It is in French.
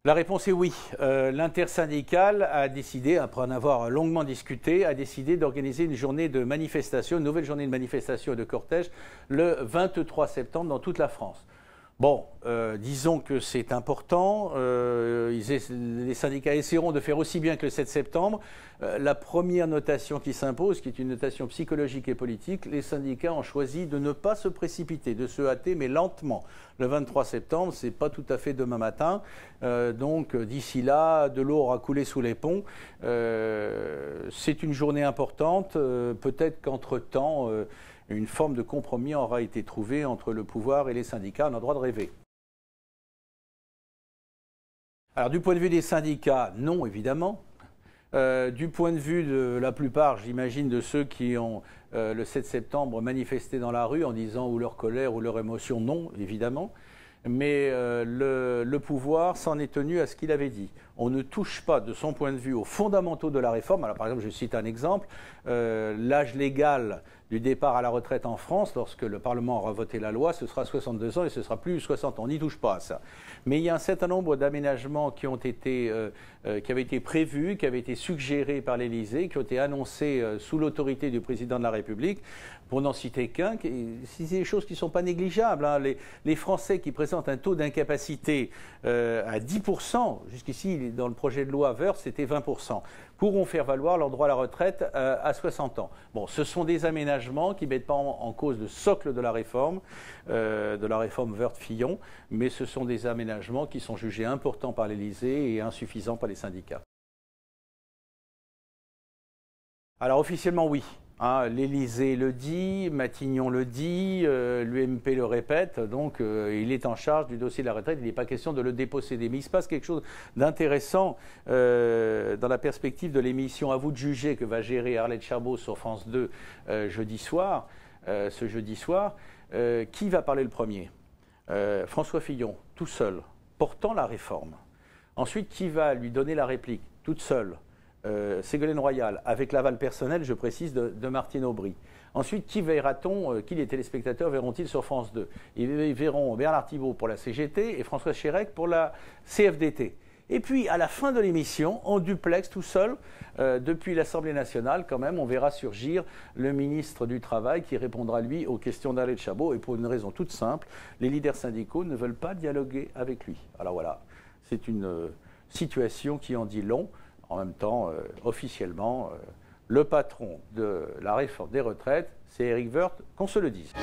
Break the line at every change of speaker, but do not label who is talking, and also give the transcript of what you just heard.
La réponse est oui. L'intersyndicale a décidé, après en avoir longuement discuté, a décidé d'organiser une journée de manifestation, une nouvelle journée de manifestation et de cortège le 23 septembre dans toute la France. Bon, disons que c'est important. Les syndicats essaieront de faire aussi bien que le 7 septembre. La première notation qui s'impose, qui est une notation psychologique et politique, les syndicats ont choisi de ne pas se précipiter, de se hâter, mais lentement. Le 23 septembre, ce n'est pas tout à fait demain matin. Donc d'ici là, de l'eau aura coulé sous les ponts. C'est une journée importante. Peut-être qu'entre-temps, une forme de compromis aura été trouvée entre le pouvoir et les syndicats. On a le droit de rêver. Alors du point de vue des syndicats, non évidemment. Du point de vue de la plupart, j'imagine, de ceux qui ont le 7 septembre manifesté dans la rue en disant ou leur colère ou leur émotion, non évidemment. Mais le pouvoir s'en est tenu à ce qu'il avait dit. On ne touche pas, de son point de vue, aux fondamentaux de la réforme. Alors, par exemple, je cite un exemple, l'âge légal du départ à la retraite en France, lorsque le Parlement aura voté la loi, ce sera 62 ans et ce sera plus 60 ans. On n'y touche pas à ça. Mais il y a un certain nombre d'aménagements qui avaient été prévus, qui avaient été suggérés par l'Élysée, qui ont été annoncés sous l'autorité du président de la République. Pour n'en citer qu'un, c'est des choses qui ne sont pas négligeables. Hein. Les Français qui présentent un taux d'incapacité à 10%, jusqu'ici dans le projet de loi Woerth, c'était 20%, pourront faire valoir leur droit à la retraite à 60 ans. Bon, ce sont des aménagements qui ne mettent pas en cause le socle de la réforme Woerth-Fillon, mais ce sont des aménagements qui sont jugés importants par l'Élysée et insuffisants par les syndicats. Alors officiellement, oui. Hein, l'Élysée le dit, Matignon le dit, l'UMP le répète, donc il est en charge du dossier de la retraite, il n'est pas question de le déposséder. Mais il se passe quelque chose d'intéressant dans la perspective de l'émission À vous de juger que va gérer Arlette Chabot sur France 2 ce jeudi soir. Qui va parler le premier? François Fillon, tout seul, portant la réforme. Ensuite, qui va lui donner la réplique, toute seule? Ségolène Royal, avec l'aval personnel, je précise, de Martine Aubry. Ensuite, qui verra-t-on, qui les téléspectateurs verront-ils sur France 2? Ils verront Bernard Thibault pour la CGT et François Chérec pour la CFDT. Et puis, à la fin de l'émission, en duplex, tout seul, depuis l'Assemblée nationale, quand même, on verra surgir le ministre du Travail qui répondra, lui, aux questions d'Arlette Chabot. Et pour une raison toute simple, les leaders syndicaux ne veulent pas dialoguer avec lui. Alors voilà, c'est une situation qui en dit long. En même temps, officiellement, le patron de la réforme des retraites, c'est Éric Woerth, qu'on se le dise.